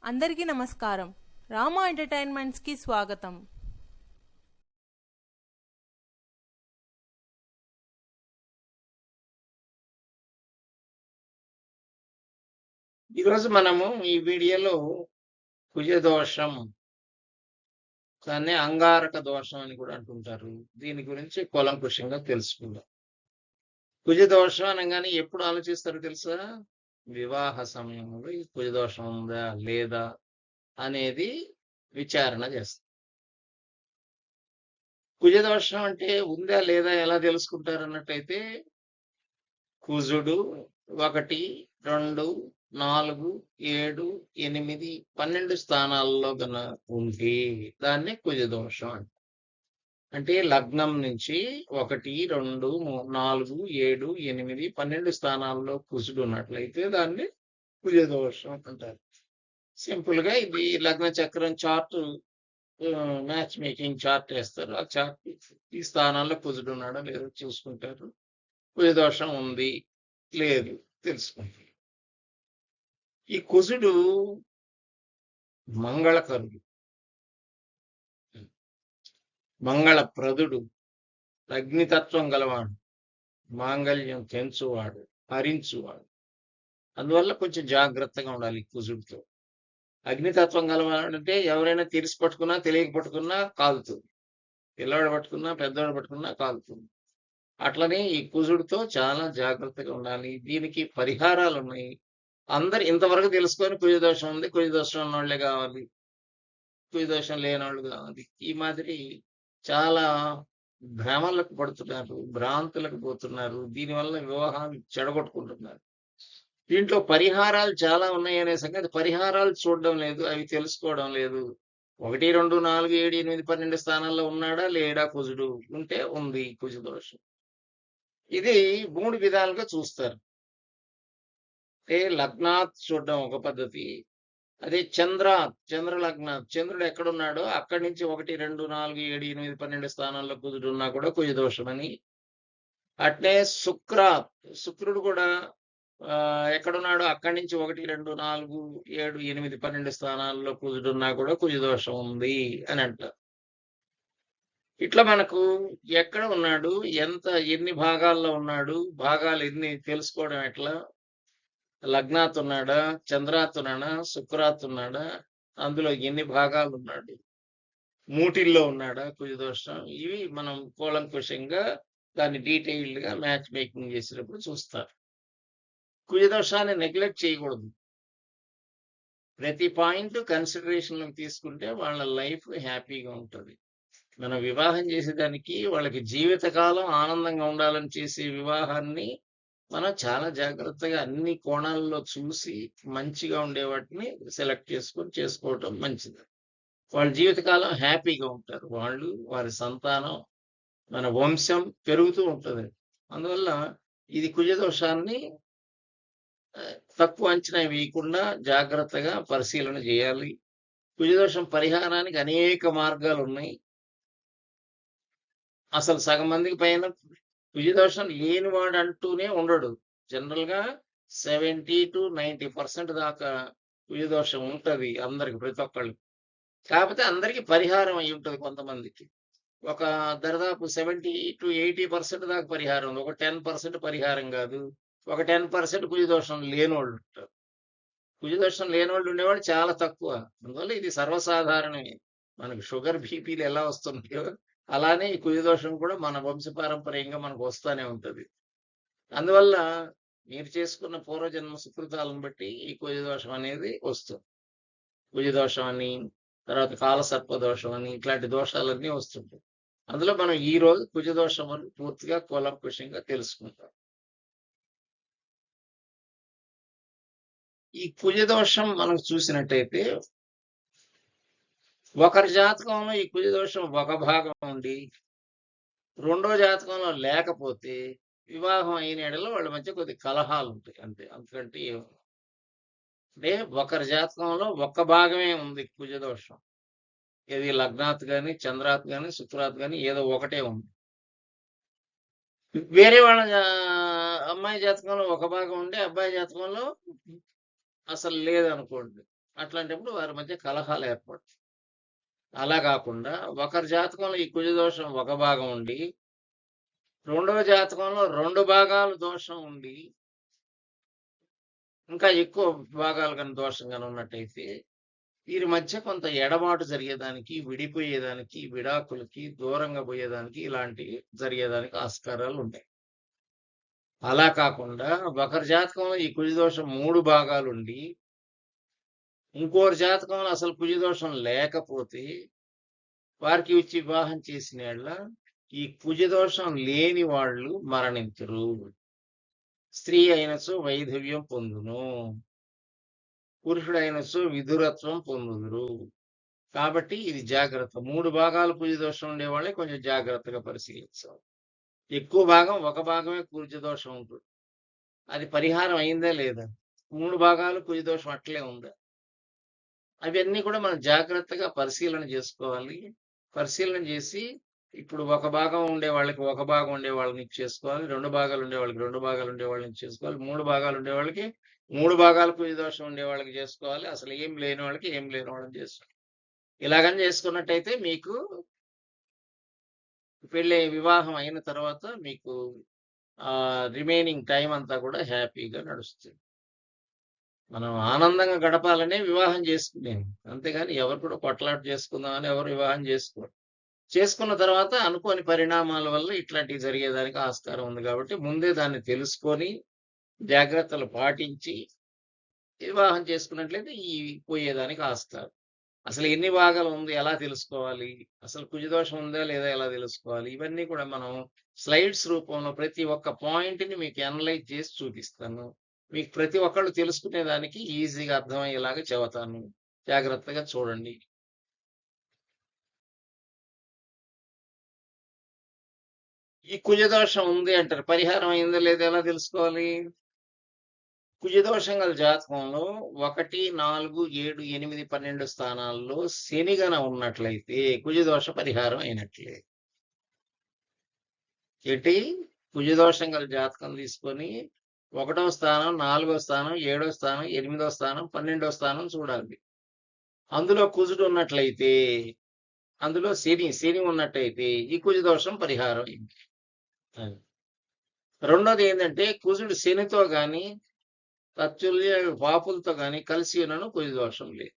అందరికీ నమస్కారం. రామా ఎంటర్టైన్మెంట్స్కి స్వాగతం. ఈరోజు మనము ఈ వీడియోలో కుజదోషం, దాన్ని అంగారక దోషం అని కూడా అంటుంటారు. దీని గురించి కూలంకుషంగా తెలుసుకుందాం. కుజదోషం అనగానే ఎప్పుడు ఆలోచిస్తారో తెలుసా? వివాహ సమయంలో ఈ కుజదోషం ఉందా లేదా అనేది విచారణ చేస్తారు. కుజదోషం అంటే ఉందా లేదా ఎలా తెలుసుకుంటారు అన్నట్టయితే, కుజుడు 1, 2, 4, 7, 8, 12 స్థానాల్లో గన ఉంటే దాన్ని కుజదోషం అంటారు. అంటే లగ్నం నుంచి 1, 2, 4, 7, 8, 12 స్థానాల్లో కుజుడు ఉన్నట్లయితే దాన్ని కుజదోషం అంటారు. సింపుల్ గా ఇది లగ్న చక్రం చార్ట్, మ్యాచ్ మేకింగ్ చార్ట్ వేస్తారు. ఆ చార్ట్ ఈ స్థానాల్లో కుజుడు ఉన్నాడో లేదో చూసుకుంటారు. కుజదోషం ఉంది లేదు తెలుసుకుంటారు. ఈ కుజుడు మంగళకరుడు, మంగళప్రదుడు, అగ్నితత్వం గలవాడు, మాంగళ్యం తెంచువాడు, హరించువాడు. అందువల్ల కొంచెం జాగ్రత్తగా ఉండాలి కుజుడితో. అగ్నితత్వం గలవాడు అంటే ఎవరైనా తెలిసి పట్టుకున్నా తెలియక పట్టుకున్నా కాలుతుంది. పిల్లవాడు పట్టుకున్నా పెద్దవాడు పట్టుకున్నా కాలుతుంది. అట్లనే ఈ కుజుడితో చాలా జాగ్రత్తగా ఉండాలి. దీనికి పరిహారాలు ఉన్నాయి. అందరు ఇంతవరకు తెలుసుకొని కుజదోషం ఉంది, కుజదోషం ఉన్నోళ్లే కావాలి, కుజదోషం లేనోళ్ళు కావాలి, ఈ మాదిరి చాలా భ్రమలకు పడుతున్నారు, భ్రాంతులకు పోతున్నారు. దీనివల్ల వివాహాలు చెడగొట్టుకుంటున్నారు. దీంట్లో పరిహారాలు చాలా ఉన్నాయి అనే సంగతి పరిహారాలు చూడడం లేదు, అవి తెలుసుకోవడం లేదు. 1, 2, 4, 7, 8, 12 స్థానాల్లో ఉన్నాడా లేడా కుజుడు? ఉంటే ఉంది కుజదోషం. ఇది 3 విధాలుగా చూస్తారు. అంటే లగ్నాత్ చూడడం ఒక పద్ధతి. అదే చంద్ర లగ్నాత్, చంద్రుడు ఎక్కడున్నాడో అక్కడి నుంచి 1, 2, 4, 7, 8, 12 స్థానాల్లో కుజుడు ఉన్నా కూడా కుజదోషం అని. అట్నే శుక్రుడు కూడా ఎక్కడున్నాడో అక్కడి నుంచి 1, 2, 4, 7, 8, 12 స్థానాల్లో కుజుడు ఉన్నా కూడా కుజదోషం ఉంది అని అంటారు. ఇట్లా మనకు ఎక్కడ ఉన్నాడు, ఎన్ని భాగాల్లో ఉన్నాడు, భాగాలు ఎన్ని తెలుసుకోవడం ఎట్లా? లగ్నాత్ ఉన్నాడా, చంద్రాత్ ఉన్నాడా, శుక్రాత్ ఉన్నాడా, అందులో ఎన్ని భాగాలు ఉన్నాడు, మూటిల్లో ఉన్నాడా కుజదోషం, ఇవి మనం కూలంకుషంగా దాన్ని డీటెయిల్డ్ గా మ్యాచ్ మేకింగ్ చేసినప్పుడు చూస్తారు. కుజదోషాన్ని నెగ్లెక్ట్ చేయకూడదు. ప్రతి పాయింట్ కన్సిడరేషన్ తీసుకుంటే వాళ్ళ లైఫ్ హ్యాపీగా ఉంటుంది. మనం వివాహం చేసేదానికి వాళ్ళకి జీవితకాలం ఆనందంగా ఉండాలని చేసే వివాహాన్ని మనం చాలా జాగ్రత్తగా అన్ని కోణాల్లో చూసి మంచిగా ఉండే వాటిని సెలెక్ట్ చేసుకోవటం మంచిది. వాళ్ళ జీవితకాలం హ్యాపీగా ఉంటారు. వాళ్ళు, వారి సంతానం, మన వంశం పెరుగుతూ ఉంటుంది. అందువల్ల ఇది కుజదోషాన్ని తక్కువ అంచనా వేయకుండా జాగ్రత్తగా పరిశీలన చేయాలి. కుజదోషం పరిహారానికి అనేక మార్గాలు ఉన్నాయి. అసలు సగం మందికి పైన కుజదోషం లేనివాడు అంటూనే ఉండడు. జనరల్ గా 70 to 90% దాకా కుజదోషం ఉంటది అందరికి, ప్రతి ఒక్కళ్ళు. కాకపోతే అందరికి పరిహారం అయి ఉంటది. కొంతమందికి ఒక దాదాపు 70 to 80% దాకా పరిహారం ఉంది. ఒక 10% పరిహారం కాదు. ఒక 10% కుజదోషం లేనోళ్ళు ఉంటారు. కుజదోషం లేనోళ్ళు ఉండేవాళ్ళు చాలా తక్కువ. అందువల్ల ఇది సర్వసాధారణమే. మనకు షుగర్, బీపీలు ఎలా వస్తున్నాయో అలానే ఈ కుజదోషం కూడా మన వంశపారంపర్యంగా మనకు వస్తూనే ఉంటది. అందువల్ల మీరు చేసుకున్న పూర్వజన్మ సుకృతాలను బట్టి ఈ కుజదోషం అనేది వస్తుంది. కుజదోషం అని, తర్వాత కాలసర్ప దోషం అని, ఇట్లాంటి దోషాలన్నీ వస్తుంటాయి. అందులో మనం ఈ రోజు కుజదోషం అని పూర్తిగా కూలంకుషంగా తెలుసుకుంటాం. ఈ కుజదోషం మనం చూసినట్టయితే ఒకరి జాతకంలో ఈ కుజదోషం ఒక భాగం ఉండి రెండో జాతకంలో లేకపోతే వివాహం అయిన ఎడలో వాళ్ళ మధ్య కొద్ది కలహాలు ఉంటాయి అంతే, అంతకంటే అంటే ఒకరి జాతకంలో ఒక్క భాగమే ఉంది కుజదోషం. ఏది లగ్నాత్ గాని, చంద్రాత్ గాని, శుక్రాత్ గాని ఏదో ఒకటే ఉంది. వేరే వాళ్ళ అమ్మాయి జాతకంలో ఒక భాగం ఉంటే అబ్బాయి జాతకంలో అసలు లేదనుకోండి, అట్లాంటప్పుడు వారి మధ్య కలహాలు ఏర్పడతాయి. అలా కాకుండా ఒకరి జాతకంలో ఈ కుజ దోషం ఒక భాగం ఉండి, రెండవ జాతకంలో 2 భాగాలు దోషం ఉండి, ఇంకా ఎక్కువ భాగాలు గాని దోషం గాని ఉన్నట్టయితే, వీరి మధ్య కొంత ఎడబాటు జరిగేదానికి, విడిపోయేదానికి, విడాకులకి, దూరంగా పోయేదానికి, ఇలాంటివి జరిగేదానికి ఆస్కారాలుంటాయి. అలా కాకుండా ఒకరి జాతకంలో ఈ కుజ దోషం 3 భాగాలుండి, ఇంకోరి జాతకంలో అసలు కుజ దోషం లేకపోతే, వారికి ఇచ్చి వివాహం చేసిన యెడల ఈ కుజ దోషం లేని వాళ్ళు మరణింతురు. స్త్రీ అయినచో వైధవ్యం పొందును. పురుషుడైనచో విధురత్వం పొందుదురు. కాబట్టి ఇది జాగ్రత్త. 3 భాగాలు కుజ దోషం ఉండేవాళ్ళే కొంచెం జాగ్రత్తగా పరిశీలించాలి. ఎక్కువ భాగం ఒక భాగమే కుజ దోషం ఉంటుంది. అది పరిహారం అయిందా లేదా? 3 భాగాలు కుజ దోషం అట్లే ఉందా? అవన్నీ కూడా మనం జాగ్రత్తగా పరిశీలన చేసుకోవాలి. పరిశీలన చేసి ఇప్పుడు ఒక భాగం ఉండే వాళ్ళకి ఒక భాగం ఉండే వాళ్ళని ఇచ్చేసుకోవాలి. 2 భాగాలు ఉండే వాళ్ళకి 2 భాగాలు ఉండే వాళ్ళని ఇచ్చేసుకోవాలి. 3 భాగాలు ఉండే వాళ్ళకి 3 భాగాలు కుజ దోషం ఉండే వాళ్ళకి చేసుకోవాలి. అసలు ఏం లేని వాళ్ళకి ఏం లేని వాళ్ళని చేసుకోవాలి. ఇలాగని చేసుకున్నట్టయితే మీకు వివాహం అయిన తర్వాత మీకు రిమైనింగ్ టైం అంతా కూడా హ్యాపీగా నడుస్తుంది. మనం ఆనందంగా గడపాలనే వివాహం చేసుకునేది. అంతేగాని ఎవరు కూడా కొట్లాట చేసుకుందామని ఎవరు వివాహం చేసుకోరు. చేసుకున్న తర్వాత అనుకోని పరిణామాల వల్ల ఇట్లాంటివి జరిగేదానికి ఆస్కారం ఉంది కాబట్టి ముందే దాన్ని తెలుసుకొని జాగ్రత్తలు పాటించి వివాహం చేసుకున్నట్లయితే ఈ పోయేదానికి ఆస్కారం. అసలు ఎన్ని భాగాలు ఉంది ఎలా తెలుసుకోవాలి? అసలు కుజదోషం ఉందా లేదా ఎలా తెలుసుకోవాలి? ఇవన్నీ కూడా మనం స్లైడ్స్ రూపంలో ప్రతి ఒక్క పాయింట్‌ని మీకు అనలైజ్ చేసి చూపిస్తాను. మీకు ప్రతి ఒక్కళ్ళు తెలుసుకునేదానికి ఈజీగా అర్థమయ్యేలాగా చెబుతాను. జాగ్రత్తగా చూడండి. ఈ కుజదోషం ఉంది అంటారు. పరిహారం అయిందా లేదా ఎలా తెలుసుకోవాలి? కుజదోషం గల జాతకంలో 1, 4, 7, 8, 12 స్థానాల్లో శని గన ఉన్నట్లయితే కుజదోష పరిహారం అయినట్లే. ఏంటి? కుజదోషం గల జాతకం తీసుకొని 1వ స్థానం, 4వ స్థానం, 7వ స్థానం, 8వ స్థానం, 12వ స్థానం చూడాలి. అందులో కుజుడు ఉన్నట్లయితే, అందులో శని ఉన్నట్టయితే ఈ కుజదోషం పరిహారం అయింది. రెండోది ఏంటంటే కుజుడు శనితో గాని తత్తుల్య పాపులతో గాని కలిసి ఉన్నను కుజదోషం లేదు.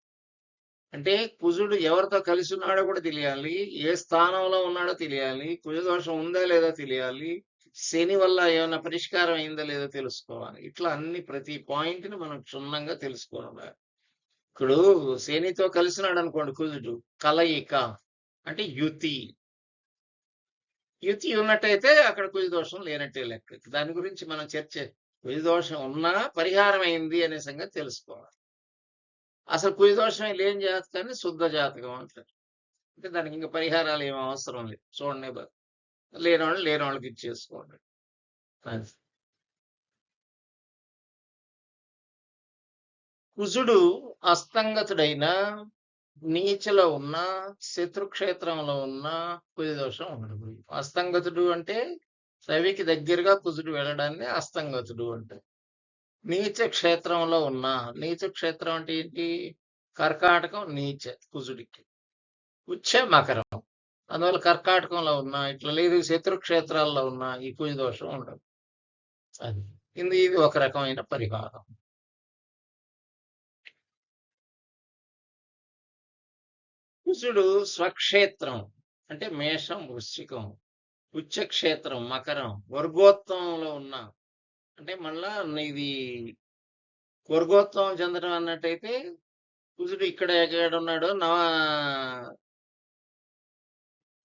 అంటే కుజుడు ఎవరితో కలిసి ఉన్నాడో కూడా తెలియాలి, ఏ స్థానంలో ఉన్నాడో తెలియాలి, కుజదోషం ఉందా లేదా తెలియాలి, శని వల్ల ఏమైనా పరిష్కారం అయిందా లేదో తెలుసుకోవాలి. ఇట్లా అన్ని ప్రతి పాయింట్ని మనం క్షుణ్ణంగా తెలుసుకోవాలి. ఇప్పుడు శనితో కలిసినాడు అనుకోండి కుజుడు, కలయిక అంటే యుతి ఉన్నట్టయితే అక్కడ కుజదోషం లేనట్టే లెక్క. దాని గురించి మనం చర్చ కుజదోషం ఉన్నా పరిహారం అయింది అనే సంగతి తెలుసుకోవాలి. అసలు కుజదోషం లేని జాతకాన్ని శుద్ధ జాతకం అంటారు. అంటే దానికి ఇంకా పరిహారాలు ఏం అవసరం లేదు. చూడండి లేని వాళ్ళకి ఇచ్చేసుకోండి. కుజుడు అస్తంగతుడైన నీచలో ఉన్న శత్రుక్షేత్రంలో ఉన్న కుజదోషం ఉండదు. అస్తంగతుడు అంటే రవికి దగ్గరగా కుజుడు వెళ్ళడాన్ని అస్తంగతుడు అంటారు. నీచ క్షేత్రంలో ఉన్న, నీచ క్షేత్రం అంటే ఏంటి? కర్కాటకం నీచ కుజుడికి, ఉచ్చ మకరం. అందువల్ల కర్కాటకంలో ఉన్న ఇట్లా లేదు శత్రుక్షేత్రాల్లో ఉన్న ఈ కుజదోషం ఉండదు. అది ఇది ఒక రకమైన పరిహారం. కుజుడు స్వక్షేత్రం అంటే మేషం, వృశ్చికం, ఉచ్చక్షేత్రం మకరం, వర్గోత్తమంలో ఉన్న అంటే మళ్ళా ఇది వర్గోత్తమం చెందడం అన్నట్టయితే కుజుడు ఇక్కడ ఉన్నాడు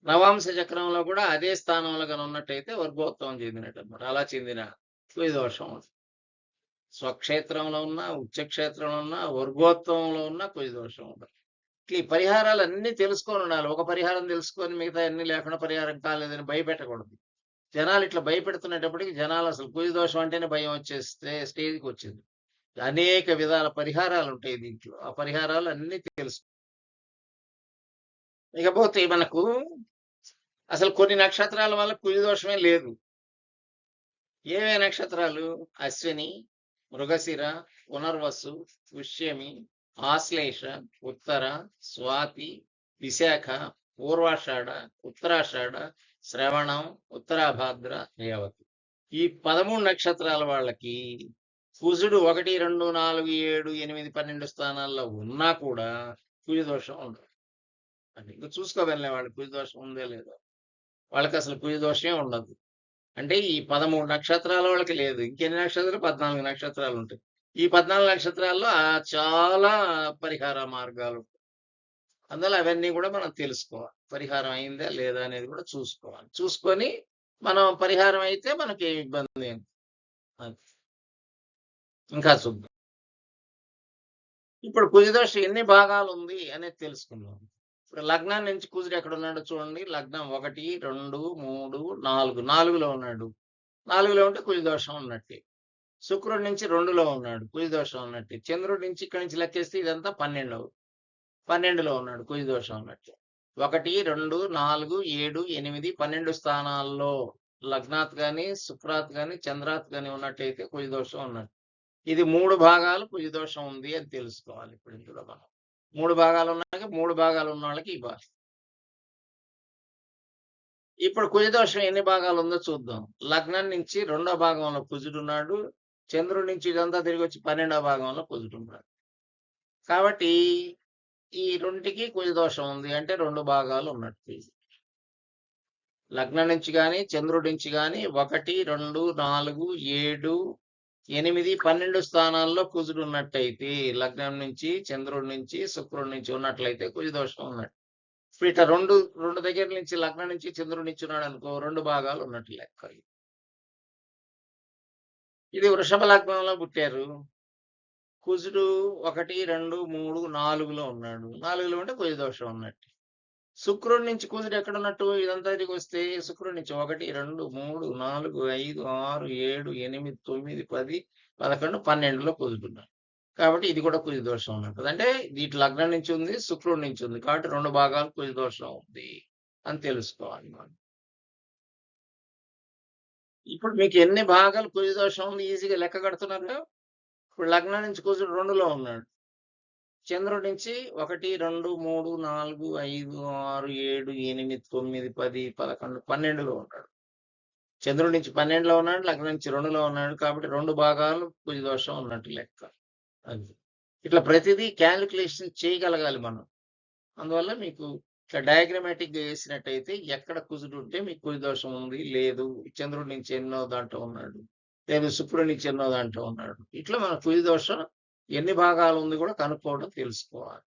నవాంశ చక్రంలో కూడా అదే స్థానంలో కానీ ఉన్నట్టయితే వర్గోత్తమం చెందినట్టు అనమాట. అలా చెందిన కుజదోషం స్వక్షేత్రంలో ఉన్న, ఉచ్చక్షేత్రంలో ఉన్న, వర్గోత్తమంలో ఉన్న కుజదోషం ఉండదు. ఈ పరిహారాలు అన్ని తెలుసుకొని ఉండాలి. ఒక పరిహారం తెలుసుకొని మిగతా అన్ని లేకుండా పరిహారం కాలేదని భయపెట్టకూడదు. జనాలు ఇట్లా భయపెడుతున్నప్పటికీ జనాలు అసలు కుజదోషం అంటేనే భయం వచ్చేస్తే స్టేజ్కి వచ్చింది. అనేక విధాల పరిహారాలు ఉంటాయి దీంట్లో. ఆ పరిహారాలు అన్ని తెలుసు. ఇకపోతే మనకు అసలు కొన్ని నక్షత్రాల వల్ల కుజదోషమే లేదు. ఏవే నక్షత్రాలు? అశ్విని, మృగశిర, పునర్వసు, పుష్యమి, ఆశ్లేష, ఉత్తర, స్వాతి, విశాఖ, పూర్వాషాఢ, ఉత్తరాషాఢ, శ్రవణం, ఉత్తరాభాద్ర, రేవతి. ఈ 13 నక్షత్రాల వాళ్ళకి కుజుడు 1, 2, 4, 7, 8, 12 స్థానాల్లో ఉన్నా కూడా కుజ దోషం ఉండదు. అంటే ఇంకా చూసుకోగలే వాళ్ళు కుజ దోషం ఉందో లేదో. వాళ్ళకి అసలు కుజ దోషమే ఉండదు. అంటే ఈ 13 నక్షత్రాల వాళ్ళకి లేదు. ఇంకెన్ని నక్షత్రాలు? 14 నక్షత్రాలు ఉంటాయి. ఈ 14 నక్షత్రాల్లో చాలా పరిహార మార్గాలు. అందువల్ల అవన్నీ కూడా మనం తెలుసుకోవాలి. పరిహారం అయిందా లేదా అనేది కూడా చూసుకోవాలి. చూసుకొని మనం పరిహారం అయితే మనకి ఇబ్బంది ఏం అది. ఇంకా చూద్దాం. ఇప్పుడు కుజదోషం ఎన్ని భాగాలు ఉంది అనేది తెలుసుకుందాం. ఇప్పుడు లగ్నం నుంచి కుజుడు ఎక్కడ ఉన్నాడో చూడండి. లగ్నం 1, 2, 3, 4. 4లో ఉన్నాడు. 4లో ఉంటే కుజదోషం ఉన్నట్టే. శుక్రుడి నుంచి 2లో ఉన్నాడు. కుజదోషం ఉన్నట్టే. చంద్రుడి నుంచి ఇక్కడి నుంచి లెక్కేస్తే ఇదంతా 12. 12లో ఉన్నాడు. కుజదోషం ఉన్నట్టే. 1, 2, 4, 7, 8, 12 స్థానాల్లో లగ్నాత్ గాని, శుక్రాత్ గాని, చంద్రాత్ గాని ఉన్నట్టయితే కుజదోషం ఉన్నట్టు. ఇది 3 భాగాలు కుజదోషం ఉంది అని తెలుసుకోవాలి. ఇప్పుడు ఇందులో మనం 3 భాగాలు ఉన్నాక 3 భాగాలు ఉన్న వాళ్ళకి ఇవ్వాలి. ఇప్పుడు కుజదోషం ఎన్ని భాగాలు ఉందో చూద్దాం. లగ్నం నుంచి 2వ భాగంలో కుజుడు ఉన్నాడు. చంద్రుడి నుంచి ఇదంతా తిరిగి వచ్చి 12వ భాగంలో కుజుడు ఉన్నాడు. కాబట్టి ఈ రెండిటికి కుజదోషం ఉంది అంటే 2 భాగాలు ఉన్నట్టు. లగ్నం నుంచి కానీ చంద్రుడి నుంచి కానీ 1, 2, 4, 7, 8, 12 స్థానాల్లో కుజుడు ఉన్నట్టయితే లగ్నం నుంచి చంద్రుడి నుంచి శుక్రుడి నుంచి ఉన్నట్లయితే కుజదోషం ఉన్నట్టు. ఇప్పుడు ఇట్లా రెండు దగ్గర నుంచి లగ్నం నుంచి చంద్రుడి నుంచి ఉన్నాడు అనుకో 2 భాగాలు ఉన్నట్టు లెక్క. ఇది వృషభ లగ్నంలో పుట్టారు. కుజుడు 1, 2, 3, 4లో ఉన్నాడు. 4లో ఉంటే కుజదోషం ఉన్నట్టు. శుక్రుడి నుంచి కుజుడు ఎక్కడ ఉన్నట్టు ఇదంతా తిరిగి వస్తే శుక్రుడి నుంచి 1, 2, 3, 4, 5, 6, 7, 8, 9, 10, 11, 12లో కుజుడున్నాడు. కాబట్టి ఇది కూడా కుజ దోషం ఉన్నట్టు. అంటే వీటి లగ్నం నుంచి ఉంది, శుక్రుడి నుంచి ఉంది. కాబట్టి 2 భాగాలు కుజ దోషం ఉంది అని తెలుసుకోవాలి మనం. ఇప్పుడు మీకు ఎన్ని భాగాలు కుజ దోషం ఉంది ఈజీగా లెక్క కడుతున్నారు. ఇప్పుడు లగ్నం నుంచి కుజుడు 2లో ఉన్నాడు. చంద్రుడి నుంచి 1, 2, 3, 4, 5, 6, 7, 8, 9, 10, 11, 12లో ఉన్నాడు. చంద్రుడి నుంచి 12లో ఉన్నాడు. లగ్నం నుంచి 2లో ఉన్నాడు. కాబట్టి 2 భాగాలు కుజ దోషం ఉన్నట్టు లెక్క. అది ఇట్లా ప్రతిదీ క్యాలిక్యులేషన్ చేయగలగాలి మనం. అందువల్ల మీకు ఇట్లా డయాగ్రమాటిక్గా వేసినట్టయితే ఎక్కడ కుజుడు ఉంటే మీకు కుజ దోషం ఉంది లేదు, చంద్రుడి నుంచి ఎన్నో దాంట్లో ఉన్నాడు, లేదు శుక్రుడి నుంచి ఎన్నో దాంట్లో ఉన్నాడు. ఇట్లా మన కుజ దోషం ఎన్ని భాగాలు ఉంది కూడా కనుక్కోవడం తెలుసుకోవాలి.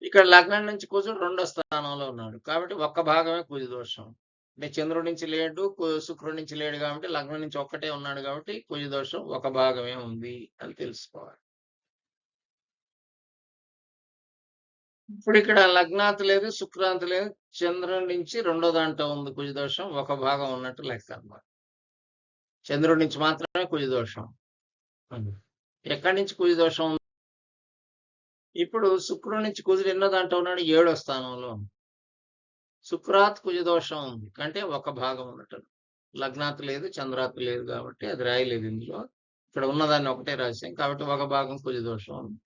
ఇక్కడ లగ్నం నుంచి కుజుడు 2వ స్థానంలో ఉన్నాడు. కాబట్టి ఒక్క భాగమే కుజ దోషం. అంటే చంద్రుడి నుంచి లేడు, శుక్రుడి నుంచి లేడు కాబట్టి లగ్నం నుంచి ఒక్కటే ఉన్నాడు కాబట్టి కుజ దోషం ఒక భాగమే ఉంది అని తెలుసుకోవాలి. ఇప్పుడు ఇక్కడ లగ్నాత్ లేదు, శుక్రాంత్ లేదు, చంద్రుడి నుంచి 2వ దాంట్లో ఉంది కుజ దోషం, ఒక భాగం ఉన్నట్టు లెక్క అన్నమాట. చంద్రుడి నుంచి మాత్రమే కుజ దోషం. ఎక్కడి నుంచి కుజ దోషం? ఇప్పుడు శుక్రుడి నుంచి కుజుడు ఎన్నో దాంట్లో ఉన్నాడు? 7వ స్థానంలో. శుక్రాత్ కుజ దోషం ఉంది అంటే ఒక భాగం ఉన్నట్టు. లగ్నాత్ లేదు, చంద్రాత్ లేదు కాబట్టి అది రాయలేదు ఇందులో. ఇక్కడ ఉన్నదాన్ని ఒకటే రాశాం కాబట్టి ఒక భాగం కుజ దోషం ఉంది.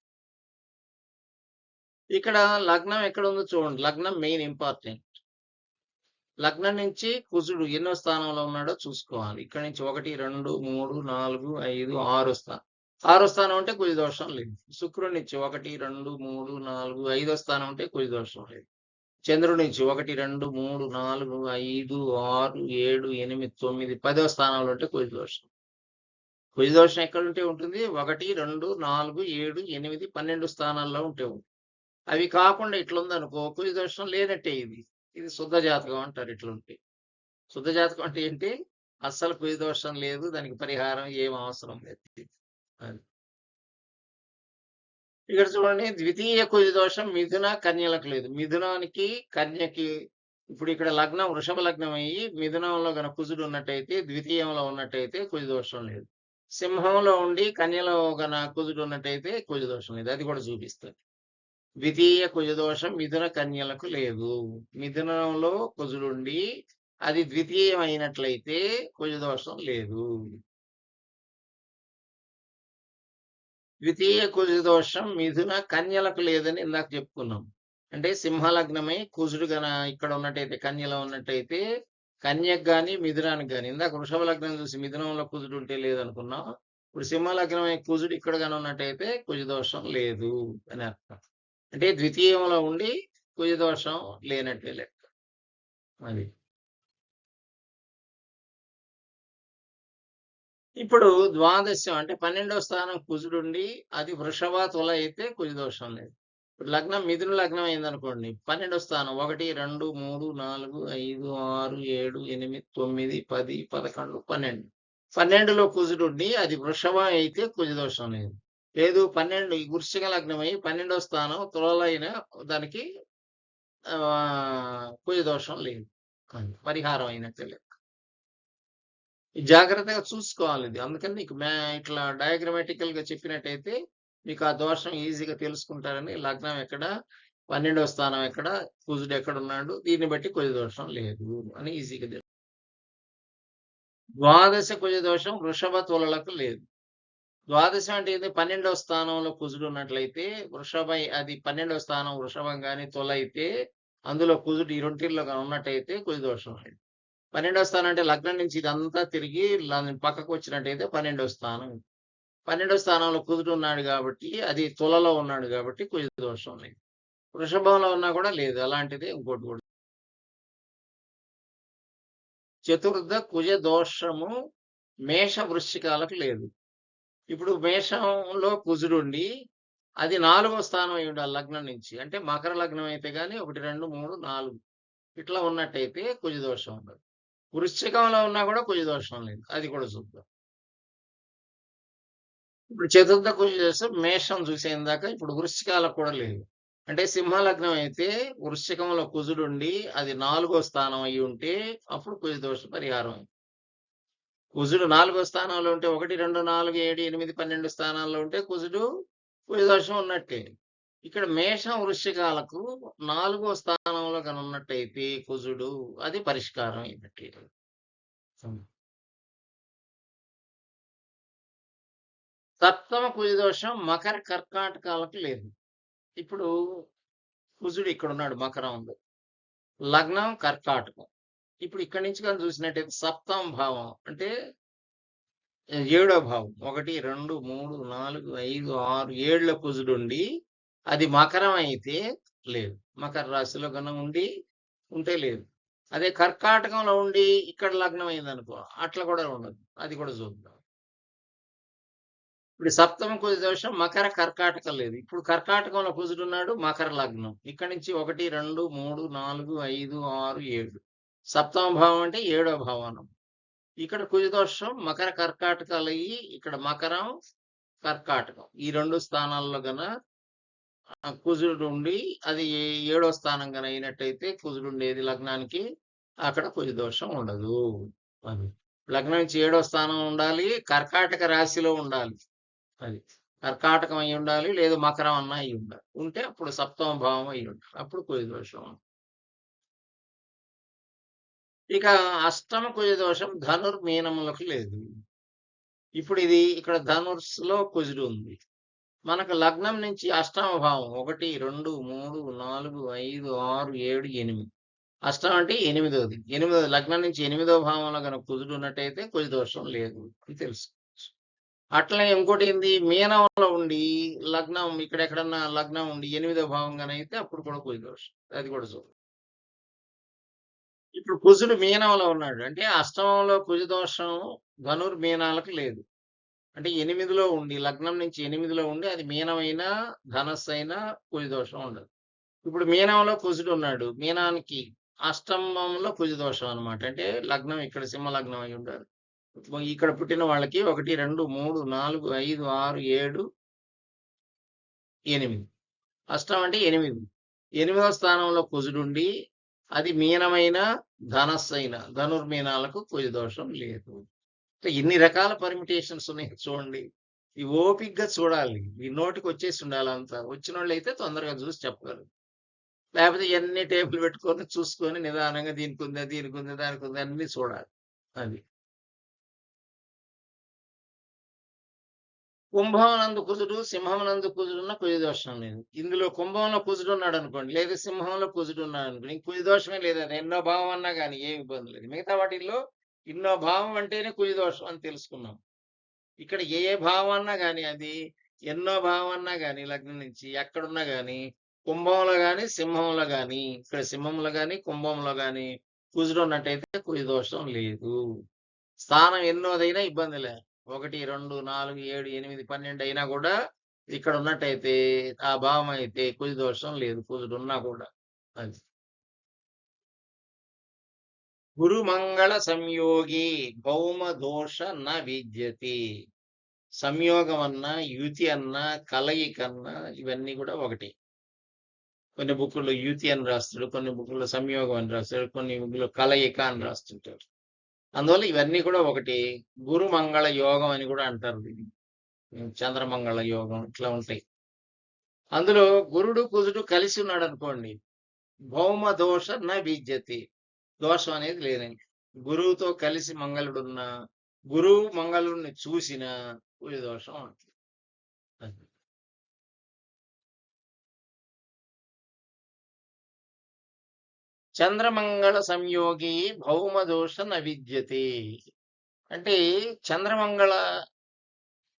ఇక్కడ లగ్నం ఎక్కడ ఉందో చూడండి. లగ్నం మెయిన్ ఇంపార్టెంట్. లగ్నం నుంచి కుజుడు ఎన్నో స్థానంలో ఉన్నాడో చూసుకోవాలి. ఇక్కడ నుంచి 1, 2, 3, 4, 5, 6 స్థానం. 6వ స్థానం అంటే కుజ దోషం లేదు. శుక్రుడి నుంచి 1, 2, 3, 4, 5వ స్థానం అంటే కుజ దోషం లేదు. చంద్రుడి నుంచి 1, 2, 3, 4, 5, 6, 7, 8, 9, 10వ స్థానంలో ఉంటే కుజ దోషం. కుజ దోషం ఎక్కడ ఉంటే ఉంటుంది? 1, 2, 4, 7, 8, 12 స్థానాల్లో ఉంటే ఉంటుంది. అవి కాకుండా ఇట్లుందనుకో కుజ దోషం లేనట్టే. ఇది శుద్ధ జాతకం అంటారు. ఇట్లుంటే శుద్ధ జాతకం అంటే ఏంటి? అస్సలు కుజ దోషం లేదు, దానికి పరిహారం ఏం అవసరం లేదు. అది ఇక్కడ చూడండి, ద్వితీయ కుజ దోషం మిథున కన్యలకు లేదు. మిథునానికి కన్యకి ఇప్పుడు ఇక్కడ లగ్నం వృషభ లగ్నం అయ్యి మిథునంలో గన కుజుడు ఉన్నట్టయితే, ద్వితీయంలో ఉన్నట్టయితే కుజ దోషం లేదు. సింహంలో ఉండి కన్యలో గన కుజుడు ఉన్నట్టయితే కుజ దోషం లేదు. అది కూడా చూపిస్తుంది. ద్వితీయ కుజదోషం మిథున కన్యలకు లేదు. మిథునంలో కుజుడుండి అది ద్వితీయం అయినట్లయితే కుజదోషం లేదు. ద్వితీయ కుజ దోషం మిథున కన్యలకు లేదని ఇందాక చెప్పుకున్నాం. అంటే సింహలగ్నమై కుజుడు గన ఇక్కడ ఉన్నట్టయితే కన్యలో ఉన్నట్టయితే కన్యకు గాని మిథునానికి గాని ఇందాక వృషభ లగ్నం చూసి మిథునంలో కుజుడు ఉంటే లేదనుకున్నాం. ఇప్పుడు సింహ లగ్నమై కుజుడు ఇక్కడ గాని ఉన్నట్టయితే కుజ దోషం లేదు అని అర్థం. అంటే ద్వితీయంలో ఉండి కుజ దోషం లేనట్టే లెక్క. అది ఇప్పుడు ద్వాదశం అంటే 12వ స్థానం కుజుడుండి అది వృషభ తుల అయితే కుజ దోషం లేదు. ఇప్పుడు లగ్నం మిథున లగ్నం అయిందనుకోండి 12వ స్థానం 1 2 3 4 5 6 7 8 9 10 11 12 12లో కుజుడుండి అది వృషభం అయితే కుజ దోషం లేదు. లేదు 12 ఈ వృశ్చిక లగ్నం అయి 12వ స్థానం తులలైన దానికి కుజ దోషం లేదు. పరిహారం అయినట్టే లెక్క. జాగ్రత్తగా చూసుకోవాలి ఇది. అందుకని నీకు ఇట్లా డయాగ్రమాటికల్ గా చెప్పినట్టయితే మీకు ఆ దోషం ఈజీగా తెలుసుకుంటారని. లగ్నం ఎక్కడ, 12వ స్థానం ఎక్కడ, కుజుడు ఎక్కడ ఉన్నాడు, దీన్ని బట్టి కుజ దోషం లేదు అని ఈజీగా తెలుసు. ద్వాదశ కుజ దోషం వృషభ తులలకు లేదు. ద్వాదశం అంటే ఏంటి? 12వ స్థానంలో కుజుడు ఉన్నట్లయితే అది 12వ స్థానం వృషభం గాని తుల అయితే అందులో కుజుడు ఈ రెంటిల్లో ఉన్నట్టయితే కుజ దోషం లేదు. 12వ స్థానం అంటే లగ్నం నుంచి ఇదంతా తిరిగి పక్కకు వచ్చినట్టయితే 12వ స్థానం. 12వ స్థానంలో కుజుడు ఉన్నాడు కాబట్టి అది తులలో ఉన్నాడు కాబట్టి కుజ దోషం లేదు. వృషభంలో ఉన్నా కూడా లేదు. అలాంటిది ఇంకోటి కూడా. చతుర్థ కుజ దోషము మేష వృశ్చికాలకు లేదు. ఇప్పుడు మేషంలో కుజుడుండి అది 4వ స్థానం అయి ఉండాలి లగ్నం నుంచి. అంటే మకర లగ్నం అయితే గాని 1 2 3 4 ఇట్లా ఉన్నట్టయితే కుజ దోషం ఉండదు. వృశ్చికంలో ఉన్నా కూడా కుజ దోషం లేదు. అది కూడా చూద్దాం. ఇప్పుడు చతుర్థ కుజ దోషం మేషం చూసేందాక ఇప్పుడు వృశ్చికాలకు కూడా లేదు. అంటే సింహలగ్నం అయితే వృశ్చికంలో కుజుడుండి అది 4వ స్థానం అయి ఉంటే అప్పుడు కుజ దోష పరిహారం. కుజుడు 4వ స్థానంలో ఉంటే 1 2 4 7 8 12 స్థానాల్లో ఉంటే కుజుడు కుజ దోషం ఉన్నట్టే. ఇక్కడ మేషం వృశ్చికాలకు 4వ స్థానంలో కనుక ఉన్నట్టయితే కుజుడు అది పరిష్కారం అయినట్టే. సప్తమ కుజ దోషం మకర కర్కాటకాలకు లేదు. ఇప్పుడు కుజుడు ఇక్కడ ఉన్నాడు మకరంలో, లగ్నం కర్కాటకం. ఇప్పుడు ఇక్కడి నుంచి కానీ చూసినట్టయితే సప్తమ భావం అంటే 7వ భావం 1 2 3 4 5 6 7ల కుజుడుండి అది మకరం అయితే లేదు. మకర రాశిలో కన్నా ఉంటే లేదు. అదే కర్కాటకంలో ఉండి ఇక్కడ లగ్నం అయిందనుకో అట్లా కూడా ఉండదు. అది కూడా చూద్దాం. ఇప్పుడు సప్తమ కుజ దోషం మకర కర్కాటకం లేదు. ఇప్పుడు కర్కాటకంలో కుజుడు ఉన్నాడు, మకర లగ్నం. ఇక్కడి నుంచి 1 2 3 4 5 6 7 సప్తమ భావం అంటే 7వ భావనం. ఇక్కడ కుజ దోషం మకర కర్కాటకాలు అయ్యి ఇక్కడ మకరం కర్కాటకం ఈ 2 స్థానాల్లో గన కుజుడు ఉండి అది 7వ స్థానం గన అయినట్టయితే కుజుడు ఉండేది లగ్నానికి అక్కడ కుజ దోషం ఉండదు. అది లగ్నం నుంచి 7వ స్థానం ఉండాలి, కర్కాటక రాశిలో ఉండాలి. అది కర్కాటకం అయి ఉండాలి, లేదు మకరం అన్న అయి ఉండాలి. ఉంటే అప్పుడు సప్తమ భావం అయి ఉండాలి. అప్పుడు కుజ దోషం. ఇక అష్టమ కుజ దోషం ధనుర్మీనములకు లేదు. ఇప్పుడు ఇది ఇక్కడ ధనుస్సులో కుజుడు ఉంది. మనకు లగ్నం నుంచి అష్టమ భావం 1 2 3 4 5 6 7 8 అష్టం అంటే 8వది. 8వ లగ్నం నుంచి 8వ భావంలో కనుక కుజుడు ఉన్నట్టయితే కుజ దోషం లేదు అని తెలుసు. అట్లనే ఇంకోటి ఏంది, మీనంలో ఉండి లగ్నం ఇక్కడ ఎక్కడన్నా లగ్నం ఉండి 8వ భావంగానైతే అప్పుడు కూడా కుజ దోషం. అది కూడా చూద్దాం. ఇప్పుడు కుజుడు మీనంలో ఉన్నాడు అంటే అష్టమంలో కుజ దోషం ధనుర్మీనాలకు లేదు. అంటే 8లో ఉండి లగ్నం నుంచి 8లో ఉండి అది మీనమైనా ధనస్సు అయినా కుజ దోషం ఉండదు. ఇప్పుడు మీనంలో కుజుడు ఉన్నాడు, మీనానికి అష్టమంలో కుజ దోషం అనమాట. అంటే లగ్నం ఇక్కడ సింహ లగ్నం అయి ఉండాలి. ఇక్కడ పుట్టిన వాళ్ళకి 1 2 3 4 5 6 7 8 అష్టం అంటే 8. 8వ స్థానంలో కుజుడుండి అది మీనమైన ధనస్సు అయిన ధనుర్మీనాలకు కుజ దోషం లేదు. ఎన్ని రకాల పర్మిటేషన్స్ ఉన్నాయి చూడండి. ఈ ఓపిక్గా చూడాలి. ఈ నోటికి వచ్చేసి ఉండాలి అంతా. వచ్చిన వాళ్ళు అయితే తొందరగా చూసి చెప్పగలరు. లేకపోతే ఎన్ని టేబుల్ పెట్టుకొని చూసుకొని నిదానంగా దీనికి ఉందా దానికి ఉందా అన్ని చూడాలి. అది కుంభమునందు కుజుడు, సింహమునందు కుజుడున్న కుజ దోషం లేదు. ఇందులో కుంభంలో కుజుడు ఉన్నాడు అనుకోండి, లేదా సింహంలో కుజుడు ఉన్నాడు అనుకోండి, ఇంక కుజ దోషమే లేదు. అది ఎన్నో భావం అన్నా కానీ ఏమి ఇబ్బంది లేదు. మిగతా వాటిల్లో ఇన్నో భావం అంటేనే కుజ దోషం అని తెలుసుకున్నాం. ఇక్కడ ఏ ఏ భావం అన్నా కానీ అది ఎన్నో భావం అన్నా కానీ లగ్నం నుంచి ఎక్కడున్నా కానీ కుంభంలో కానీ సింహంలో కానీ ఇక్కడ సింహంలో కానీ కుంభంలో కానీ కుజుడు ఉన్నట్టయితే కుజ దోషం లేదు. స్థానం ఎన్నోదైనా ఇబ్బంది లే. 1, 2, 4, 7, 8, 12 అయినా కూడా ఇక్కడ ఉన్నట్టయితే ఆ భావం అయితే కుజ దోషం లేదు. కుజుడు ఉన్నా కూడా అది గురు మంగళ సంయోగి భౌమ దోష న విద్యతి. సంయోగం అన్నా యుతి అన్నా కలయిక అన్నా ఇవన్నీ కూడా ఒకటి. కొన్ని బుక్కుల్లో యుతి అని రాస్తాడు, కొన్ని బుక్కుల్లో సంయోగం అని రాస్తాడు, కొన్ని బుక్కుల్లో కలయిక అని రాస్తుంటారు. అందువల్ల ఇవన్నీ కూడా ఒకటి. గురు మంగళ యోగం అని కూడా అంటారు దీన్ని. చంద్రమంగళ యోగం ఇట్లా ఉంటాయి. అందులో గురుడు కుజుడు కలిసి ఉన్నాడు అనుకోండి, భౌమ దోష న విద్యతి, దోషం అనేది లేదండి. గురువుతో కలిసి మంగళుడున్నా గురువు మంగళుడిని చూసిన కుజ దోషం ఉంటుంది. అది. చంద్రమంగళ సంయోగి భౌమ దోష న విద్యతే అంటే చంద్రమంగళ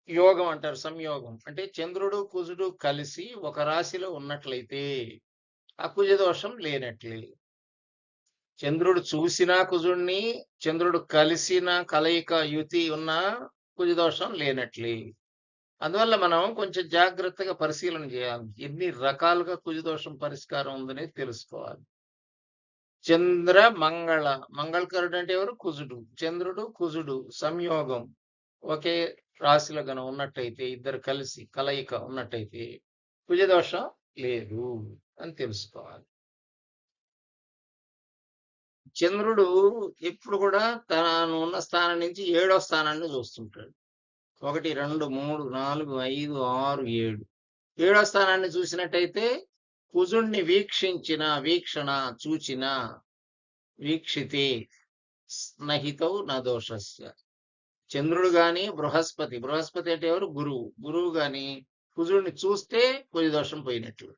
యోగం అంటారు. సంయోగం అంటే చంద్రుడు కుజుడు కలిసి ఒక రాశిలో ఉన్నట్లయితే ఆ కుజ దోషం లేనట్లే. చంద్రుడు చూసినా కుజుడిని, చంద్రుడు కలిసిన కలయిక యుతి ఉన్న కుజ దోషం లేనట్లే. అందువల్ల మనం కొంచెం జాగ్రత్తగా పరిశీలన చేయాలి. ఎన్ని రకాలుగా కుజ దోషం పరిష్కారం ఉందనేది తెలుసుకోవాలి. చంద్ర మంగళ, మంగళకరుడు అంటే ఎవరు? కుజుడు. చంద్రుడు కుజుడు సంయోగం ఒకే రాశిలో గన ఉన్నట్టయితే, ఇద్దరు కలిసి కలయిక ఉన్నట్టయితే కుజదోషం లేదు అని తెలుసుకోవాలి. చంద్రుడు ఎప్పుడు కూడా తాను ఉన్న స్థానం నుంచి 7వ స్థానాన్ని చూస్తుంటాడు. 1, 2, 3, 4, 5, 6, 7. 7వ స్థానాన్ని చూసినట్టయితే కుజుణ్ణి వీక్షించిన, వీక్షణ చూచిన, వీక్షితే స్నహితౌ న దోషస్య. చంద్రుడు గాని బృహస్పతి, బృహస్పతి అంటే ఎవరు? గురువు. గురువు గాని కుజుడిని చూస్తే కుజ దోషం పోయినట్లు.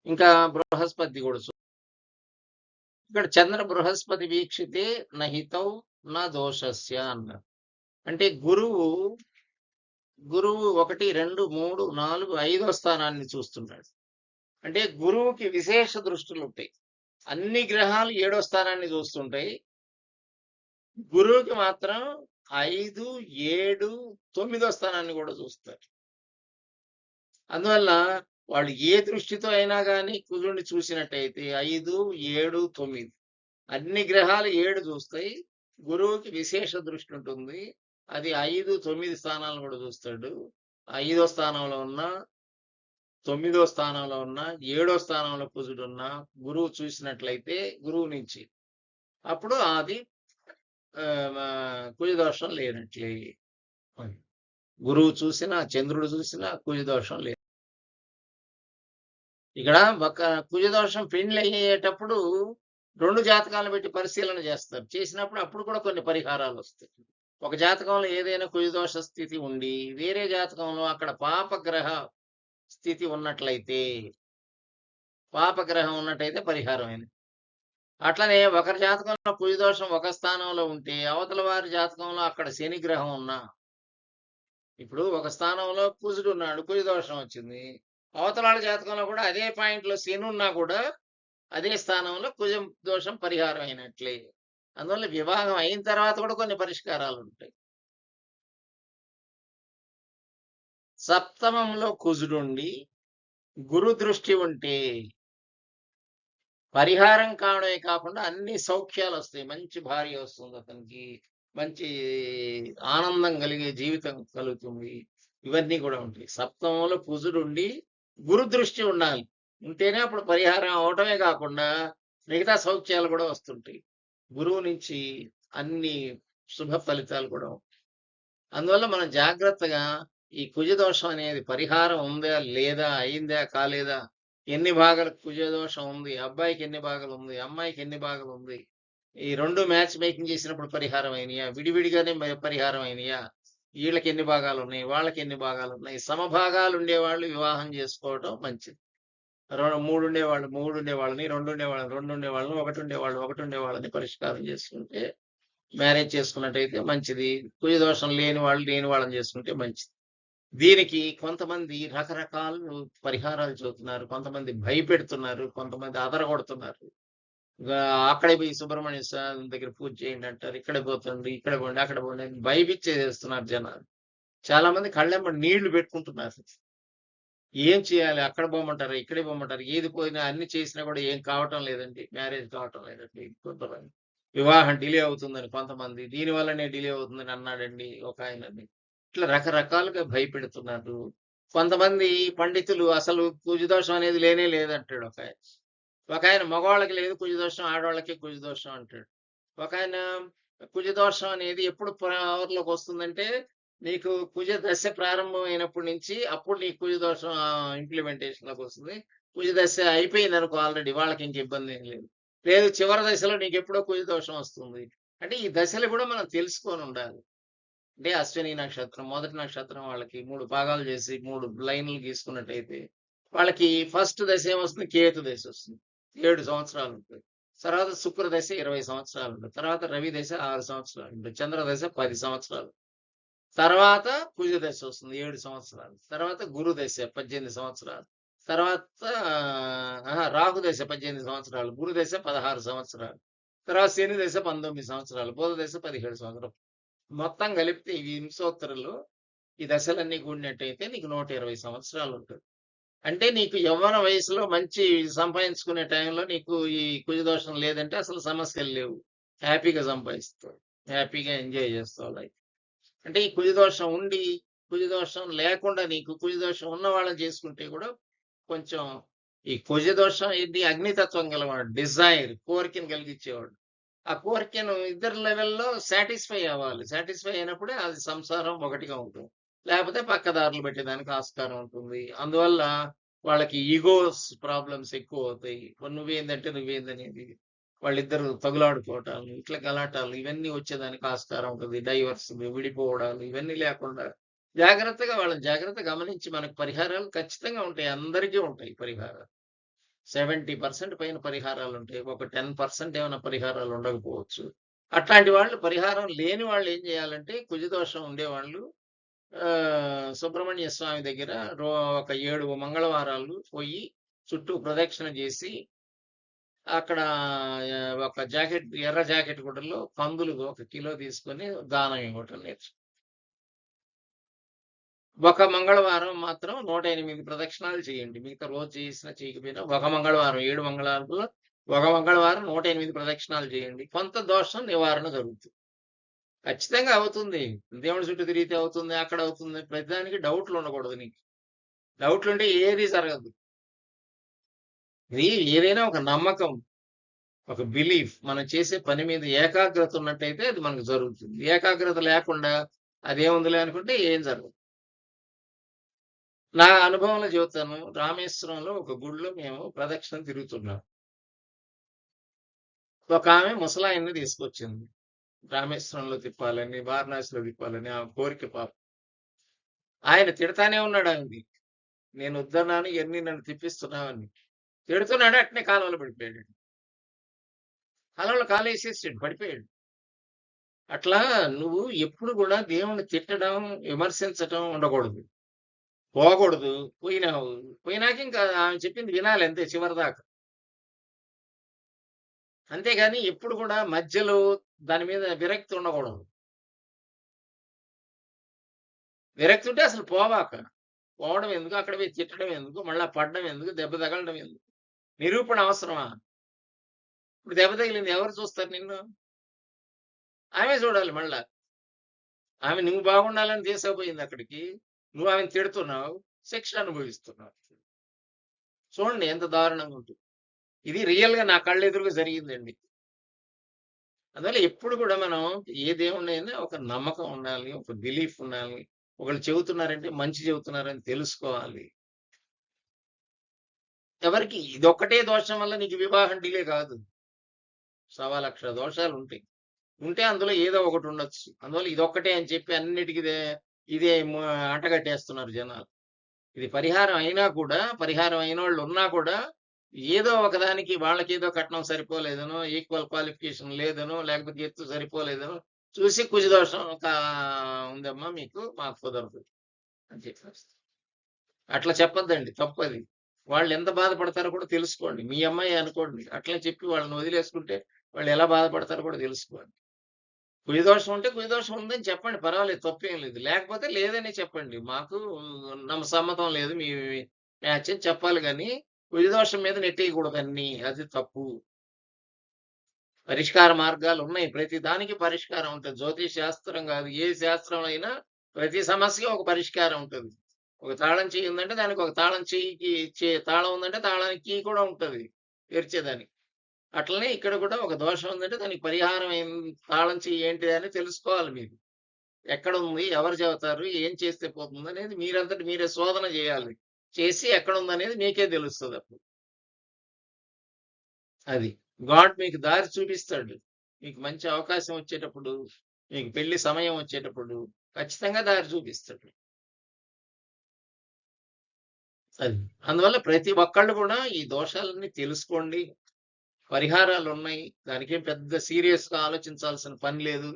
ఇంకా బృహస్పతి కూడా ఇక్కడ చంద్ర బృహస్పతి వీక్షితే నహితౌ నా దోషస్య అన్నారు. అంటే గురువు 1, 2, 3, 4, 5వ స్థానాన్ని చూస్తున్నాడు. అంటే గురువుకి విశేష దృష్టిలు ఉంటాయి. అన్ని గ్రహాలు 7వ స్థానాన్ని చూస్తుంటాయి. గురువుకి మాత్రం 5, 7, 9వ స్థానాన్ని కూడా చూస్తారు. అందువల్ల వాళ్ళు ఏ దృష్టితో అయినా కానీ కుజుడిని చూసినట్టయితే 5, 7, 9 అన్ని గ్రహాలు 7 చూస్తాయి. గురువుకి విశేష దృష్టి ఉంటుంది. అది 5, 9 స్థానాలను కూడా చూస్తాడు. 5వ స్థానంలో ఉన్న, 9వ స్థానంలో ఉన్న, 7వ స్థానంలో కుజుడు ఉన్న గురువు చూసినట్లయితే గురువు నుంచి అప్పుడు అది కుజ దోషం లేనట్లే. గురువు చూసినా, చంద్రుడు చూసినా కుజ దోషం లేదు. ఇక్కడ ఒక కుజ దోషం పెండ్లి అయ్యేటప్పుడు 2 జాతకాలను పెట్టి పరిశీలన చేస్తారు. చేసినప్పుడు అప్పుడు కూడా కొన్ని పరిహారాలు వస్తాయి. ఒక జాతకంలో ఏదైనా కుజ దోష స్థితి ఉండి వేరే జాతకంలో అక్కడ పాపగ్రహ స్థితి ఉన్నట్లయితే, పాపగ్రహం ఉన్నట్టయితే పరిహారం అయింది. అట్లనే ఒకరి జాతకంలో కుజ దోషం ఒక స్థానంలో ఉంటే అవతల వారి జాతకంలో అక్కడ శని గ్రహం ఉన్నా, ఇప్పుడు ఒక స్థానంలో కుజుడు ఉన్నాడు, కుజ దోషం వచ్చింది. అవతల వాళ్ళ జాతకంలో కూడా అదే పాయింట్ లో శని ఉన్నా కూడా అదే స్థానంలో కుజ దోషం పరిహారం అయినట్లే. అందువల్ల వివాహం అయిన తర్వాత కూడా కొన్ని పరిష్కారాలు ఉంటాయి. సప్తమంలో కుజుడుండి గురు దృష్టి ఉంటే పరిహారం కావడమే కాకుండా అన్ని సౌఖ్యాలు వస్తాయి. మంచి భార్య వస్తుంది అతనికి, మంచి ఆనందం కలిగే జీవితం కలుగుతుంది. ఇవన్నీ కూడా ఉంటాయి. సప్తమంలో కుజుడుండి గురు దృష్టి ఉండాలి. ఉంటేనే అప్పుడు పరిహారం అవటమే కాకుండా మిగతా సౌఖ్యాలు కూడా వస్తుంటాయి. గురువు నుంచి అన్ని శుభ ఫలితాలు కూడా ఉంటాయి. అందువల్ల మనం జాగ్రత్తగా ఈ కుజదోషం అనేది పరిహారం ఉందా లేదా, అయిందా కాలేదా, ఎన్ని భాగాలకు కుజదోషం ఉంది, అబ్బాయికి ఎన్ని భాగాలు ఉంది, అమ్మాయికి ఎన్ని భాగాలు ఉంది, ఈ 2 మ్యాచ్ మేకింగ్ చేసినప్పుడు పరిహారం అయినాయా, విడివిడిగానే పరిహారం అయినాయా, వీళ్ళకి ఎన్ని భాగాలు ఉన్నాయి, వాళ్ళకి ఎన్ని భాగాలు ఉన్నాయి. సమభాగాలు ఉండేవాళ్ళు వివాహం చేసుకోవటం మంచిది. 3 ఉండేవాళ్ళు 3 ఉండేవాళ్ళని, 2 ఉండేవాళ్ళని 2 ఉండేవాళ్ళని, 1 ఉండేవాళ్ళు 1 ఉండేవాళ్ళని పరిష్కారం చేసుకుంటే మ్యారేజ్ చేసుకున్నట్టయితే మంచిది. కుజ దోషం లేని వాళ్ళని చేసుకుంటే మంచిది. దీనికి కొంతమంది రకరకాలు పరిహారాలు చెబుతున్నారు. కొంతమంది భయపెడుతున్నారు. కొంతమంది అదరగొడుతున్నారు. గా అక్కడే పోయి సుబ్రహ్మణ్య స్వామి దగ్గర పూజ చేయండి అంటారు. ఇక్కడే పోతుంది, ఇక్కడ పోండి, అక్కడ పోండి అని భయపిచ్చేస్తున్నారు జనాలు. చాలా మంది కళ్ళెంబడి నీళ్లు పెట్టుకుంటున్నారు. ఏం చేయాలి? అక్కడ పోమంటారా? ఇక్కడే పోమంటారా? ఏది పోయినా అన్ని చేసినా కూడా ఏం కావటం లేదండి. మ్యారేజ్ కావటం లేదండి. కొంతమంది వివాహం డిలే అవుతుందని కొంతమంది, దీని వల్లనే డిలే అవుతుందని అన్నాడండి ఒకాయనని. ఇట్లా రకరకాలుగా భయపెడుతున్నారు. కొంతమంది పండితులు అసలు కుజదోషం అనేది లేనే లేదంటాడు ఒకాయన. ఒకాయన మగవాళ్ళకి లేదు కుజదోషం, ఆడవాళ్ళకి కుజదోషం అంటాడు. ఒకాయన కుజదోషం అనేది ఎప్పుడు పవర్‌లోకి వస్తుందంటే, నీకు కుజ దశ ప్రారంభమైనప్పటి నుంచి అప్పుడు నీకు కుజదోషం ఇంప్లిమెంటేషన్‌లోకి వస్తుంది. కుజ దశ అయిపోయిందనుకో ఆల్రెడీ వాళ్ళకి ఇంక ఇబ్బంది ఏం లేదు. లేదు చివరి దశలో నీకెప్పుడో కుజదోషం వస్తుంది. అంటే ఈ దశలు కూడా మనం తెలుసుకొని ఉండాలి. అంటే అశ్విని నక్షత్రం, మొదటి నక్షత్రం వాళ్ళకి 3 భాగాలు చేసి 3 లైన్‌లు గీసుకున్నట్టయితే, వాళ్ళకి ఫస్ట్ దశ ఏమొస్తుంది? కేతు దశ వస్తుంది. 7 సంవత్సరాలు ఉంటుంది. తర్వాత శుక్ర దశ 20 సంవత్సరాలు ఉంటుంది. తర్వాత రవి దశ 6 సంవత్సరాలు ఉంటుంది. చంద్ర దశ 10 సంవత్సరాలు. తర్వాత కుజ దశ వస్తుంది 7 సంవత్సరాలు. తర్వాత గురు దశ 18 సంవత్సరాలు. తర్వాత రాహు దశ 18 సంవత్సరాలు. గురు దశ 16 సంవత్సరాలు. తర్వాత శని దశ 19 సంవత్సరాలు. బుధ దశ 17 సంవత్సరాలు. మొత్తం కలిపితే ఈ వింశోత్తరులు ఈ దశలన్నీ కూడినట్టయితే నీకు 120 సంవత్సరాలు ఉంటుంది. అంటే నీకు యవ్వన వయసులో మంచి సంపాదించుకునే టైంలో నీకు ఈ కుజదోషం లేదంటే అసలు సమస్యలు లేవు. హ్యాపీగా సంపాదిస్తావు. హ్యాపీగా ఎంజాయ్ చేస్తావు లైఫ్. అంటే ఈ కుజదోషం ఉండి, కుజదోషం లేకుండా నీకు కుజదోషం ఉన్న వాళ్ళని చేసుకుంటే కూడా కొంచెం ఈ కుజదోషం ఏంటి అగ్నితత్వం గలవాడు. డిజైర్ కోరికను కలిగించేవాడు. ఆ కోరికను ఇద్దరు లెవెల్‌లో సాటిస్ఫై అవ్వాలి. సాటిస్ఫై అయినప్పుడే అది సంసారం ఒకటిగా ఉంటుంది. లేకపోతే పక్కదారులు పెట్టేదానికి ఆస్కారం ఉంటుంది. అందువల్ల వాళ్ళకి ఈగోస్ ప్రాబ్లమ్స్ ఎక్కువవుతాయి. నువ్వేందనేది. వాళ్ళిద్దరూ తగులాడుకోవటాలు, ఇట్లా గలాటాలు ఇవన్నీ వచ్చేదానికి ఆస్కారం ఉంటుంది. డైవర్స్‌లు, విడిపోవడాలు ఇవన్నీ లేకుండా జాగ్రత్తగా వాళ్ళని జాగ్రత్తగా గమనించి మనకు పరిహారాలు ఖచ్చితంగా ఉంటాయి. అందరికీ ఉంటాయి పరిహారాలు. 70% పైన పరిహారాలుంటాయి. ఒక 10% ఏమైనా పరిహారాలు ఉండకపోవచ్చు. అట్లాంటి వాళ్ళు పరిహారం లేని వాళ్ళు ఏం చేయాలంటే కుజదోషం ఉండేవాళ్ళు సుబ్రహ్మణ్య స్వామి దగ్గర ఒక 7 మంగళవారాలు పోయి చుట్టూ ప్రదక్షిణ చేసి అక్కడ ఒక ఎర్ర జాకెట్ గుడ్డలో కందులు 1 కిలో తీసుకొని దానం ఇవ్వటం నేర్చు. ఒక మంగళవారం మాత్రం 108 ప్రదక్షిణాలు చేయండి. మిగతా రోజు చేసినా చేయకపోయినా ఒక మంగళవారం 7 మంగళవారాల్లో ఒక మంగళవారం 108 ప్రదక్షిణాలు చేయండి. కొంత దోషం నివారణ జరుగుతుంది. ఖచ్చితంగా అవుతుంది. దేవుడి చుట్టూ తిరిగితే అవుతుంది, అక్కడ అవుతుంది. ప్రతిదానికి డౌట్లు ఉండకూడదు నీకు. డౌట్లుంటే ఏది జరగదు. ఇది ఏదైనా ఒక నమ్మకం, ఒక బిలీఫ్. మనం చేసే పని మీద ఏకాగ్రత ఉన్నట్టయితే అది మనకు జరుగుతుంది. ఏకాగ్రత లేకుండా అదేముందిలే అనుకుంటే ఏం జరగదు. నా అనుభవంలో చెబుతాను. రామేశ్వరంలో ఒక గుడిలో మేము ప్రదక్షిణ తిరుగుతున్నాం. ఒక ఆమె ముసలాయన్ని తీసుకొచ్చింది. రామేశ్వరంలో తిప్పాలని, వారణాసిలో తిప్పాలని ఆ కోరిక పాపం. ఆయన తిడతానే ఉన్నాడు ఆమెని. నేను వద్దన్నాను ఇవన్నీ నన్ను తిప్పిస్తున్నావని. తిడుతున్నాడు అట్నే కాలువలో పడిపోయాడు. కాలువలో కాలేసేసాడు పడిపోయాడు. అట్లా నువ్వు ఎప్పుడు కూడా దేవుణ్ణి తిట్టడం, విమర్శించటం ఉండకూడదు. పోకూడదు. పోయినావు. పోయినాక ఇంకా ఆమె చెప్పింది వినాలి అంతే చివరిదాకా. అంతేగాని ఎప్పుడు కూడా మధ్యలో దాని మీద విరక్తి ఉండకూడదు. విరక్తి ఉంటే అసలు పోవాక. పోవడం ఎందుకు? అక్కడ పోయి తిట్టడం ఎందుకు? మళ్ళా పడడం ఎందుకు? దెబ్బ తగలడం ఎందుకు? నిరూపణ అవసరమా? ఇప్పుడు దెబ్బ తగిలింది ఎవరు చూస్తారు నిన్ను? ఆమె చూడాలి మళ్ళా. ఆమె నువ్వు బాగుండాలని తీసుకుపోయింది అక్కడికి. నువ్వు ఆమెను తిడుతున్నావు. శిక్ష అనుభవిస్తున్నావు. చూడండి ఎంత దారుణంగా ఉంటుంది. ఇది రియల్‌గా నా కళ్ళెదురుగా జరిగిందండి. అందువల్ల ఎప్పుడు కూడా మనం ఏ దేవుడినైనా ఒక నమ్మకం ఉండాలి. ఒక బిలీఫ్ ఉండాలి. ఒకళ్ళు చెబుతున్నారంటే మంచి చెబుతున్నారని తెలుసుకోవాలి. ఎవరికి ఇదొక్కటే దోషం వల్ల నీకు వివాహం డిలే కాదు. 1,00,000 దోషాలుంటాయి. ఉంటే అందులో ఏదో ఒకటి ఉండొచ్చు. అందువల్ల ఇదొక్కటే అని చెప్పి అన్నిటికి ఇదే అంటగట్టేస్తున్నారు జనాలు. ఇది పరిహారం అయినా కూడా, పరిహారం అయినోళ్ళు ఉన్నా కూడా, ఏదో ఒకదానికి వాళ్ళకేదో కట్నం సరిపోలేదనో, ఈక్వల్ క్వాలిఫికేషన్ లేదనో, లేకపోతే ఎత్తు సరిపోలేదనో చూసి కుజదోషం ఉందమ్మా మీకు, మాకు కుదరదు అని చెప్పేస్తారు. అట్లా చెప్పొద్దండి, తప్పది. వాళ్ళు ఎంత బాధపడతారో కూడా తెలుసుకోండి. మీ అమ్మాయి అనుకోండి. అట్లే చెప్పి వాళ్ళని వదిలేసుకుంటే వాళ్ళు ఎలా బాధపడతారో కూడా తెలుసుకోండి. కుజదోషం ఉంటే కుజదోషం ఉందని చెప్పండి, పర్వాలేదు, తప్పేం లేదు. లేకపోతే లేదనే చెప్పండి. మాకు సమ్మతం లేదు మీ మ్యాచ్ అని చెప్పాలి గానీ, కుజదోషం మీద నెట్టేయకూడదు అన్నీ. అది తప్పు. పరిష్కార మార్గాలున్నాయి. ప్రతి దానికి పరిష్కారం ఉంటది. జ్యోతిష్ శాస్త్రం గాదు, ఏ శాస్త్రం అయినా ప్రతి సమస్యకి ఒక పరిష్కారం ఉంటది. ఒక తాళం చెయ్యి ఉందంటే దానికి ఒక తాళం చెయ్యికి తాళం ఉందంటే తాళానికి కీ కూడా ఉంటది తెరిచేదానికి. అట్లనే ఇక్కడ కూడా ఒక దోషం ఉందంటే దానికి పరిహారం తాళం చెయ్యి ఏంటిది అని తెలుసుకోవాలి మీరు. ఎక్కడుంది? ఎవరు చెబుతారు? ఏం చేస్తే పోతుందనేది మీరంతట మీరే శోధన చేయాలి. చేసి ఎక్కడుందనేది మీకే తెలుస్తదప్పుడు. అది. గాడ్ మీకు దారి చూపిస్తాడు. మీకు మంచి అవకాశం వచ్చేటప్పుడు, మీకు పెళ్లి సమయం వచ్చేటప్పుడు ఖచ్చితంగా దారి చూపిస్తాడు. అది. అందువల్ల ప్రతి ఒక్కళ్ళు కూడా ఈ దోషాలన్నీ తెలుసుకోండి. పరిహారాలున్నాయి. దానికేం పెద్ద సీరియస్‌గా ఆలోచించాల్సిన పని లేదు.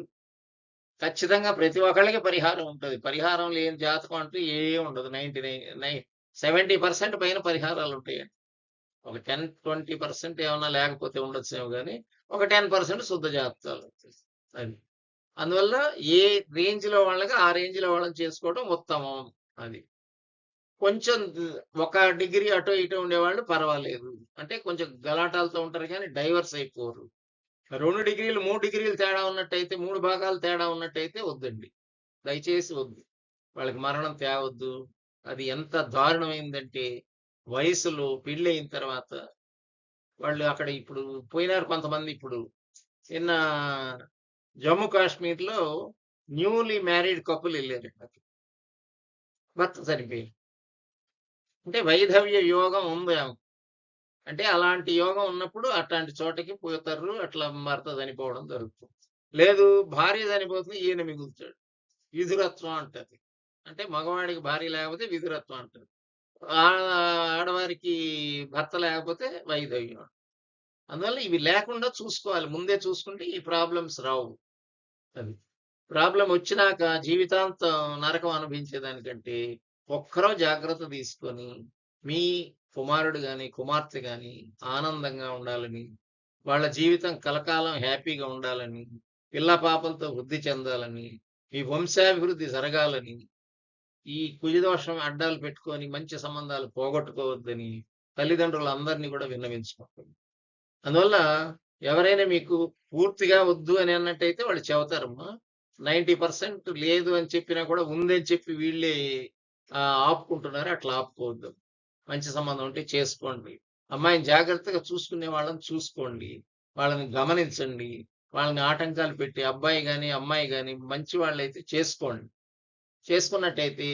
ఖచ్చితంగా ప్రతి ఒక్కళ్ళకి పరిహారం ఉంటది. పరిహారం లేని జాతకం అంటూ ఏం ఉండదు. 70% పైన పరిహారాలుంటాయండి. ఒక 10, 20% ఏమన్నా లేకపోతే ఉండొచ్చేమో గానీ, ఒక 10% శుద్ధ జాతకాలు. అది. అందువల్ల ఏ రేంజ్‌లో వాళ్ళకి ఆ రేంజ్‌లో వాళ్ళని చేసుకోవడం ఉత్తమం. అది. కొంచెం ఒక డిగ్రీ అటో ఇటో ఉండేవాళ్ళు పర్వాలేదు. అంటే కొంచెం గలాటాలతో ఉంటారు గానీ డైవర్స్ అయిపోరు. 2 డిగ్రీలు, 3 డిగ్రీలు తేడా ఉన్నట్టయితే, 3 భాగాలు తేడా ఉన్నట్టయితే వద్దండి. దయచేసి వద్దు. వాళ్ళకి మరణం తేవద్దు. అది ఎంత దారుణమైందంటే, వయసులో పెళ్ళయిన తర్వాత వాళ్ళు అక్కడ ఇప్పుడు పోయినారు కొంతమంది ఇప్పుడు. నిన్న జమ్మూ కాశ్మీర్‌లో న్యూలీ మ్యారీడ్ కపుల్ ఎళ్లారంట. భర్త చనిపోయారు. అంటే వైధవ్య యోగం ఉంది ఆమెకు. అంటే అలాంటి యోగం ఉన్నప్పుడు అట్లాంటి చోటకి పోతారు. అట్లా భర్త చనిపోవడం జరుగుతుంది. లేదు, భార్య చనిపోతుంది, ఈయన మిగులుతాడు. విధురత్వం అంటది. అంటే మగవాడికి భార్య లేకపోతే విధురత్వం అంటారు. ఆడవారికి భర్త లేకపోతే వైధవ్యం. అందువల్ల ఇవి లేకుండా చూసుకోవాలి. ముందే చూసుకుంటే ఈ ప్రాబ్లమ్స్ రావు. అది. ప్రాబ్లమ్ వచ్చినాక జీవితాంతం నరకం అనుభవించేదానికంటే ఒక్కరో జాగ్రత్త తీసుకొని మీ కుమారుడు గాని, కుమార్తె గాని ఆనందంగా ఉండాలని, వాళ్ళ జీవితం కలకాలం హ్యాపీగా ఉండాలని, పిల్ల పాపలతో వృద్ధి చెందాలని, మీ వంశాభివృద్ధి జరగాలని, ఈ కుజదోషం అడ్డాలు పెట్టుకొని మంచి సంబంధాలు పోగొట్టుకోవద్దని తల్లిదండ్రులందరినీ కూడా విన్నవించుకుంటుంది. అందువల్ల ఎవరైనా మీకు పూర్తిగా వద్దు అని అన్నట్టయితే వాళ్ళు చెబుతారమ్మా. 90% లేదు అని చెప్పినా కూడా ఉందని చెప్పి వీళ్ళే ఆపుకుంటున్నారు. అట్లా ఆపుకోవద్దు. మంచి సంబంధం ఉంటే చేసుకోండి. అమ్మాయిని జాగ్రత్తగా చూసుకునే వాళ్ళని చూసుకోండి. వాళ్ళని గమనించండి. వాళ్ళని ఆటంకాలు పెట్టి అబ్బాయి గాని, అమ్మాయి గాని మంచి వాళ్ళైతే చేసుకోండి. చేసుకున్నట్టయితే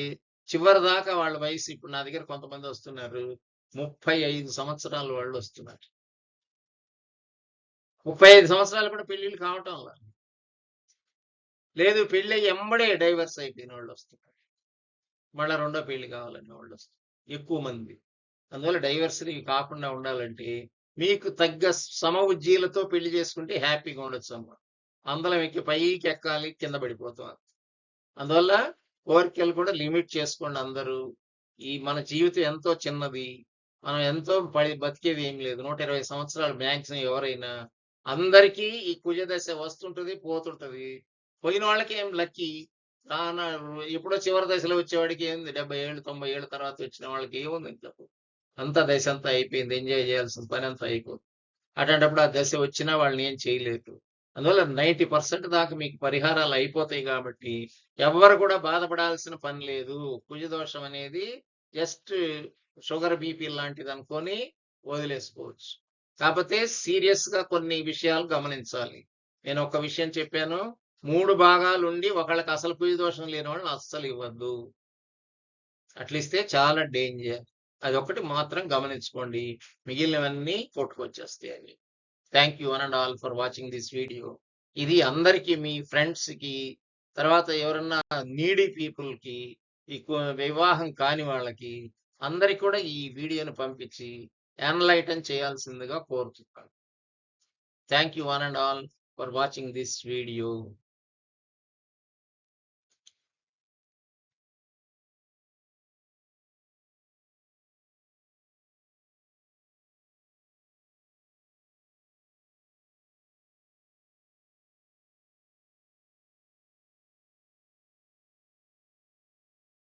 చివరిదాకా వాళ్ళ వయసు ఇప్పుడు నా దగ్గర కొంతమంది వస్తున్నారు. 35 సంవత్సరాల వాళ్ళు వస్తున్నారు. 35 సంవత్సరాలు కూడా పెళ్ళిళ్ళు కావటంలా. లేదు, పెళ్ళయి ఎంబడే డైవర్స్ అయిపోయిన వాళ్ళు వస్తున్నారు. మళ్ళా రెండో పెళ్లి కావాలనే వాళ్ళు వస్తారు ఎక్కువ మంది. అందువల్ల డైవర్స్‌లు కాకుండా ఉండాలంటే మీకు తగ్గ సమఉజ్జీలతో పెళ్లి చేసుకుంటే హ్యాపీగా ఉండొచ్చమ్మా. అందలం ఎక్కి పైకి ఎక్కాలి, కింద పడిపోతాం. అందువల్ల కోరికలు కూడా లిమిట్ చేసుకోండి అందరూ. ఈ మన జీవితం ఎంతో చిన్నది. మనం ఎంతో బతికేది ఏం లేదు. 120 సంవత్సరాలు మాక్సిమం ఎవరైనా. అందరికీ ఈ కుజదశ వస్తుంటది, పోతుంటది. పోయిన వాళ్ళకి ఏం లక్కీ. రానా ఎప్పుడో చివరి దశలో వచ్చేవాడికి ఏంది 70 ఏళ్ళు, 90 ఏళ్ళ తర్వాత వచ్చిన వాళ్ళకి ఏముంది చెప్పు. అంతా దశ అంతా అయిపోయింది. ఎంజాయ్ చేయాల్సిన పని అంతా అయిపోతుంది. అట్లాంటప్పుడు ఆ దశ వచ్చినా వాళ్ళని ఏం చేయలేదు. అందువల్ల 90% దాకా మీకు పరిహారాలు అయిపోతాయి కాబట్టి ఎవ్వరు కూడా బాధపడాల్సిన పని లేదు. కుజదోషం అనేది జస్ట్ షుగర్, బీపీ లాంటిది అనుకొని వదిలేసుకోవచ్చు. కాకపోతే సీరియస్‌గా కొన్ని విషయాలు గమనించాలి. నేను ఒక విషయం చెప్పాను. 3 భాగాలుండి ఒకళ్ళకి అసలు కుజదోషం లేని వాళ్ళని అస్సలు ఇవ్వద్దు. అట్లిస్తే చాలా డేంజర్. అదొక్కటి మాత్రం గమనించుకోండి. మిగిలినవన్నీ కొట్టుకొచ్చేస్తాయి అవి. Thank you one and all for watching this video. ఇది అందరికీ మీ ఫ్రెండ్స్‌కి, తర్వాత ఎవరన్నా నీడీ పీపుల్‌కి, వివాహం కాని వాళ్ళకి అందరికి కూడా ఈ వీడియోని పంపించి ఎన్‌లైటన్ చేయాల్సిందిగా కోరుతున్నాను. Thank you one and all for watching this video.